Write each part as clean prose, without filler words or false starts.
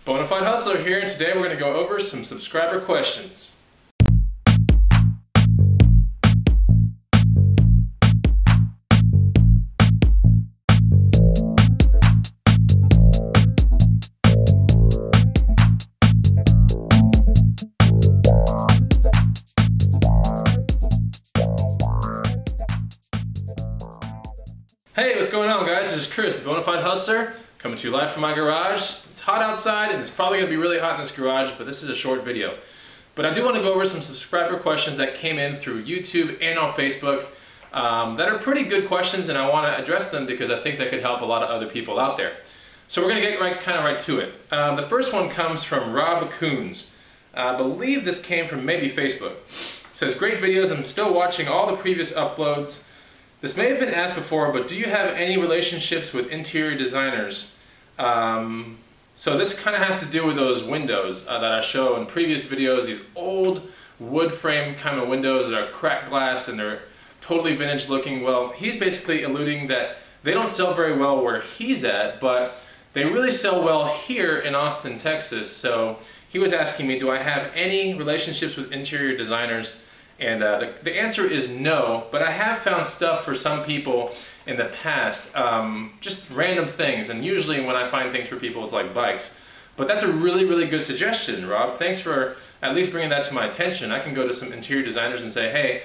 Bonafide Hustler here, and today we're going to go over some subscriber questions. Hey, what's going on, guys? This is Chris, the Bonafide Hustler, coming to you live from my garage. It's hot outside, and it's probably going to be really hot in this garage, but this is a short video. But I do want to go over some subscriber questions that came in through YouTube and on Facebook that are pretty good questions, and I want to address them because I think that could help a lot of other people out there. So we're going to get right to it. The first one comes from Rob Coons. I believe this came from maybe Facebook. It says, "Great videos. I'm still watching all the previous uploads. This may have been asked before, but do you have any relationships with interior designers?" So this kind of has to do with those windows that I show in previous videos, these old wood frame kind of windows that are cracked glass and they're totally vintage looking. Well, he's basically alluding that they don't sell very well where he's at, but they really sell well here in Austin, Texas. So he was asking me, do I have any relationships with interior designers? And the answer is no, but I have found stuff for some people in the past, just random things, and usually when I find things for people it's like bikes. But that's a really good suggestion, Rob. Thanks for at least bringing that to my attention. I can go to some interior designers and say, hey,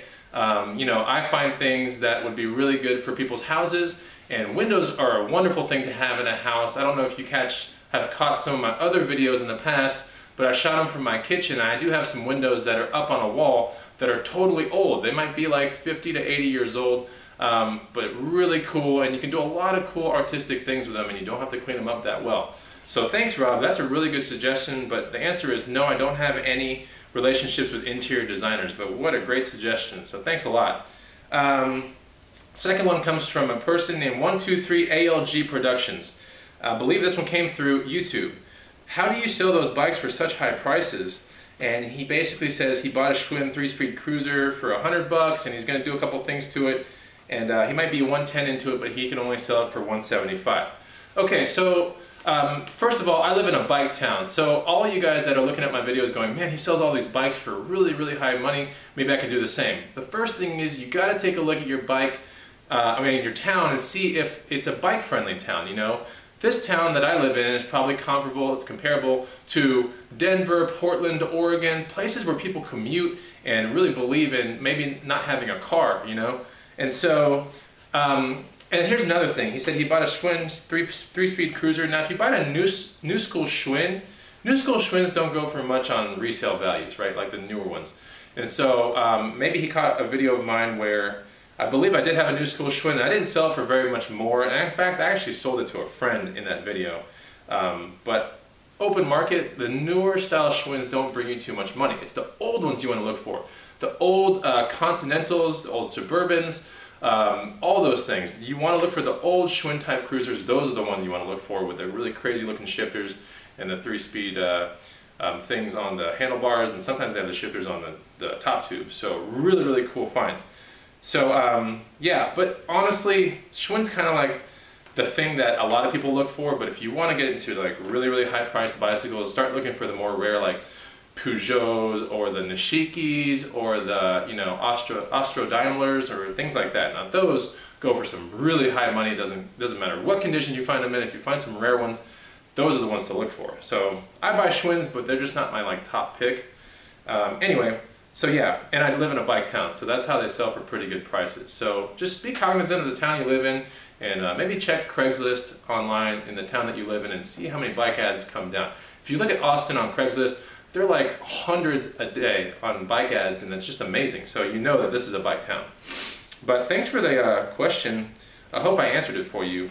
you know, I find things that would be really good for people's houses, and windows are a wonderful thing to have in a house. I don't know if you have caught some of my other videos in the past, but I shot them from my kitchen, and I do have some windows that are up on a wall that are totally old. They might be like 50 to 80 years old, but really cool, and you can do a lot of cool artistic things with them, and you don't have to clean them up that well. So thanks, Rob. That's a really good suggestion, but the answer is no, I don't have any relationships with interior designers, but what a great suggestion. So thanks a lot. Second one comes from a person named 123 ALG Productions. I believe this one came through YouTube. How do you sell those bikes for such high prices? And he basically says he bought a Schwinn 3-speed cruiser for $100 and he's going to do a couple things to it, and he might be 110 into it, but he can only sell it for 175. Okay, so first of all, I live in a bike town, so all you guys that are looking at my videos going, man, he sells all these bikes for really high money, maybe I can do the same. The first thing is you got to take a look at your bike, your town, and see if it's a bike friendly town, you know. This town that I live in is probably comparable to Denver, Portland, Oregon, places where people commute and really believe in maybe not having a car, you know. And so, and here's another thing. He said he bought a Schwinn 3-speed cruiser. Now, if you buy a new school Schwinn, new school Schwinns don't go for much on resale values, right, like the newer ones. And so maybe he caught a video of mine where I believe I did have a new school Schwinn, and I didn't sell it for very much more, and in fact I actually sold it to a friend in that video. But open market, the newer style Schwinns don't bring you too much money. It's the old ones you want to look for. The old Continentals, the old Suburbans, all those things. You want to look for the old Schwinn type cruisers. Those are the ones you want to look for with the really crazy looking shifters and the 3-speed things on the handlebars, and sometimes they have the shifters on the top tube. So really cool finds. So yeah, but honestly, Schwinn's kind of like the thing that a lot of people look for. But if you want to get into like really high priced bicycles, start looking for the more rare like Peugeots or the Nishikis or the, you know, Austro Daimlers or things like that. Now those go for some really high money. Doesn't matter what condition you find them in. If you find some rare ones, those are the ones to look for. So I buy Schwinns, but they're just not my like top pick. Anyway. So yeah, and I live in a bike town, so that's how they sell for pretty good prices. So just be cognizant of the town you live in, and maybe check Craigslist online in the town that you live in and see how many bike ads come down. If you look at Austin on Craigslist, there are like hundreds a day on bike ads, and it's just amazing. So you know that this is a bike town. But thanks for the question. I hope I answered it for you.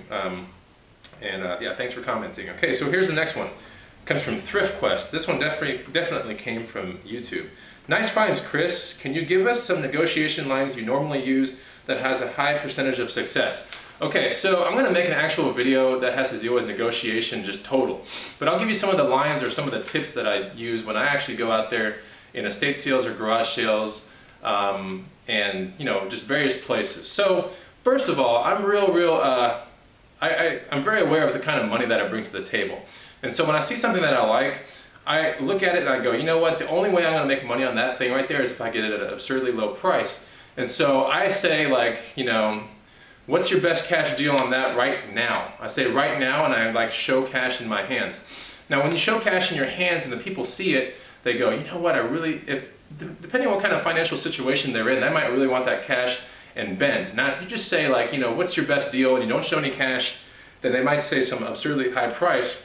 Yeah, thanks for commenting. Okay, so here's the next one. It comes from Thrift Quest. This one definitely came from YouTube. Nice finds, Chris. Can you give us some negotiation lines you normally use that has a high percentage of success? Okay, so I'm going to make an actual video that has to do with negotiation, just total. But I'll give you some of the lines or some of the tips that I use when I actually go out there in estate sales or garage sales, and you know, just various places. So first of all, I'm real I'm very aware of the kind of money that I bring to the table. And so when I see something that I like, I look at it and I go, you know what, the only way I'm going to make money on that thing right there is if I get it at an absurdly low price. And so I say, like, you know, what's your best cash deal on that right now? I say right now, and I like show cash in my hands. Now when you show cash in your hands and the people see it, they go, you know what, depending on what kind of financial situation they're in, they might really want that cash and bend. Now if you just say, like, you know, what's your best deal, and you don't show any cash, then they might say some absurdly high price.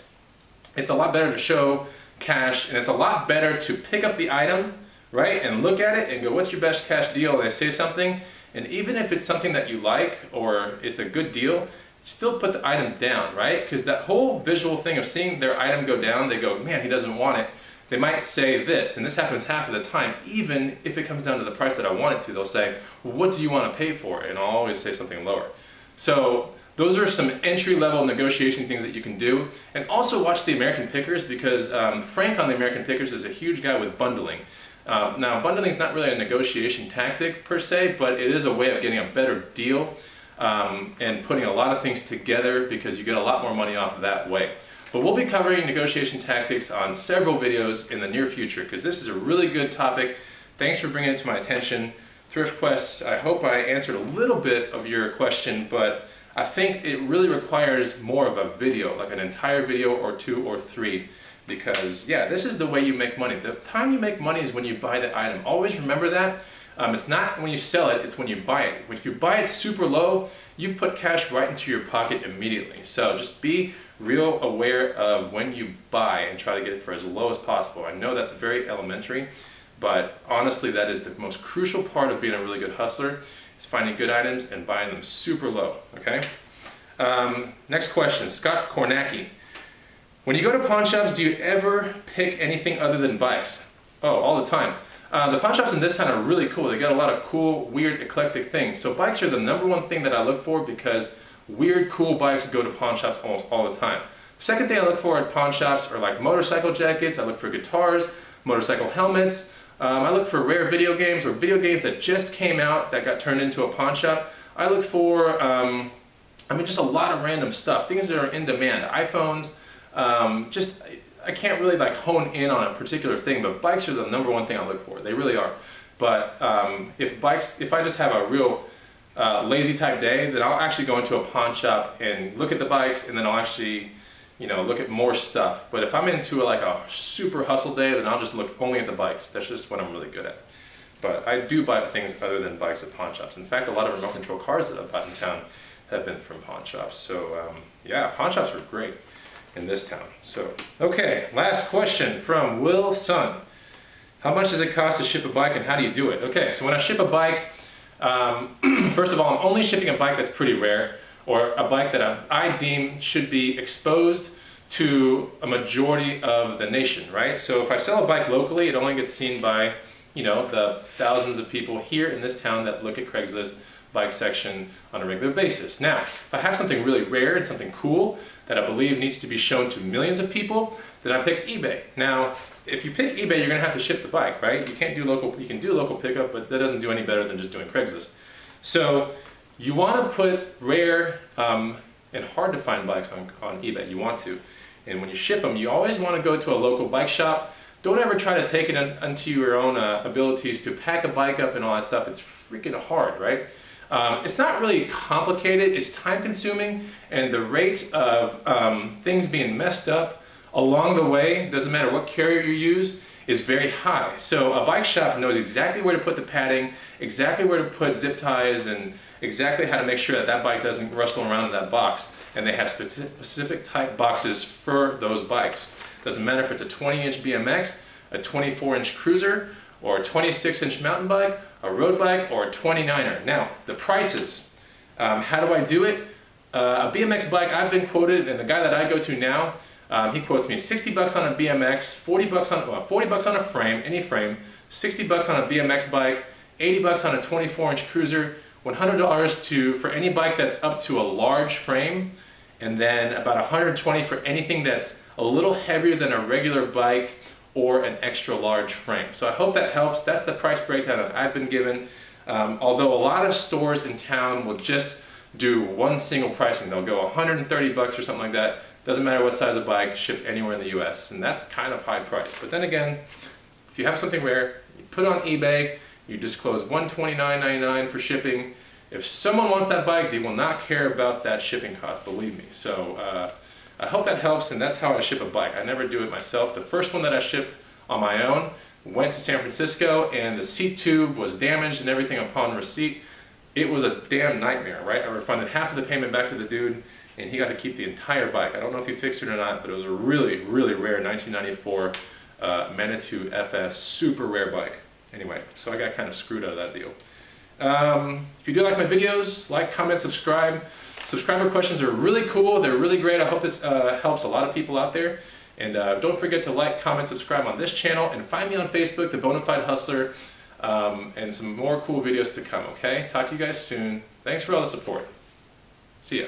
It's a lot better to show cash, and it's a lot better to pick up the item, right, and look at it and go, what's your best cash deal? And they say something, and even if it's something that you like or it's a good deal, still put the item down, right? Because that whole visual thing of seeing their item go down, they go, man, he doesn't want it. They might say this, and this happens half of the time, even if it comes down to the price that I want it to, they'll say, well, what do you want to pay for it? And I'll always say something lower. So those are some entry-level negotiation things that you can do. And also watch the American Pickers, because Frank on the American Pickers is a huge guy with bundling. Now, bundling is not really a negotiation tactic per se, but it is a way of getting a better deal and putting a lot of things together, because you get a lot more money off that way. But we'll be covering negotiation tactics on several videos in the near future, because this is a really good topic. Thanks for bringing it to my attention. Thrift Quest, I hope I answered a little bit of your question, but I think it really requires more of a video, like an entire video or 2 or 3, because yeah, this is the way you make money. The time you make money is when you buy the item. Always remember that. It's not when you sell it, it's when you buy it. If you buy it super low, you put cash right into your pocket immediately. So just be real aware of when you buy and try to get it for as low as possible. I know that's very elementary, but honestly that is the most crucial part of being a really good hustler, is finding good items and buying them super low, okay? Next question, Scott Kornacki. When you go to pawn shops, do you ever pick anything other than bikes? Oh, all the time. The pawn shops in this town are really cool. They got a lot of cool, weird, eclectic things. So bikes are the #1 thing that I look for, because weird, cool bikes go to pawn shops almost all the time. Second thing I look for at pawn shops are like motorcycle jackets. I look for guitars, motorcycle helmets. I look for rare video games, or video games that just came out that got turned into a pawn shop. I look for, just a lot of random stuff, things that are in demand. iPhones, I can't really like hone in on a particular thing, but bikes are the #1 thing I look for. They really are. But if I just have a real lazy type day, then I'll actually go into a pawn shop and look at the bikes, and then I'll actually, you know, look at more stuff. But if I'm into like a super hustle day, then I'll just look only at the bikes. That's just what I'm really good at. But I do buy things other than bikes at pawn shops. In fact, a lot of remote control cars that I've bought in town have been from pawn shops. So yeah, pawn shops are great in this town. So, okay, last question from Will Sun. How much does it cost to ship a bike, and how do you do it? Okay, so when I ship a bike, first of all, I'm only shipping a bike that's pretty rare, or a bike that I deem should be exposed to a majority of the nation, right? So if I sell a bike locally, it only gets seen by, you know, the thousands of people here in this town that look at Craigslist bike section on a regular basis. Now, if I have something really rare and something cool that I believe needs to be shown to millions of people, then I pick eBay. Now, if you pick eBay, you're going to have to ship the bike, right? You can do local pickup, but that doesn't do any better than just doing Craigslist. So you want to put rare and hard to find bikes on eBay. You want to. And when you ship them, you always want to go to a local bike shop. Don't ever try to take it unto your own abilities to pack a bike up and all that stuff. It's freaking hard, right? It's not really complicated, it's time consuming, and the rate of things being messed up along the way, doesn't matter what carrier you use, is very high. So a bike shop knows exactly where to put the padding, exactly where to put zip ties, and exactly how to make sure that that bike doesn't rustle around in that box. And they have specific type boxes for those bikes. Doesn't matter if it's a 20-inch BMX, a 24-inch cruiser, or a 26-inch mountain bike, a road bike, or a 29er. Now, the prices. How do I do it? A BMX bike, I've been quoted, and the guy that I go to now, he quotes me 60 bucks on a BMX, 40 bucks on a frame, any frame, 60 bucks on a BMX bike, 80 bucks on a 24-inch cruiser, $100 for any bike that's up to a large frame, and then about $120 for anything that's a little heavier than a regular bike or an extra large frame. So I hope that helps. That's the price breakdown that I've been given. Although a lot of stores in town will just do one single pricing. They'll go 130 bucks or something like that. Doesn't matter what size of bike, shipped anywhere in the US. And that's kind of high price. But then again, if you have something rare, you put it on eBay, you disclose $129.99 for shipping. If someone wants that bike, they will not care about that shipping cost, believe me. So I hope that helps, and that's how I ship a bike. I never do it myself. The first one that I shipped on my own went to San Francisco, and the seat tube was damaged and everything upon receipt. It was a damn nightmare, right? I refunded half of the payment back to the dude, and he got to keep the entire bike. I don't know if he fixed it or not, but it was a really, really rare 1994 Manitou FS, super rare bike. Anyway, so I got kind of screwed out of that deal. If you do like my videos, like, comment, subscribe. Subscriber questions are really cool. They're really great. I hope this helps a lot of people out there. And don't forget to like, comment, subscribe on this channel, and find me on Facebook, The Bonafide Hustler, and some more cool videos to come, okay? Talk to you guys soon. Thanks for all the support. See ya.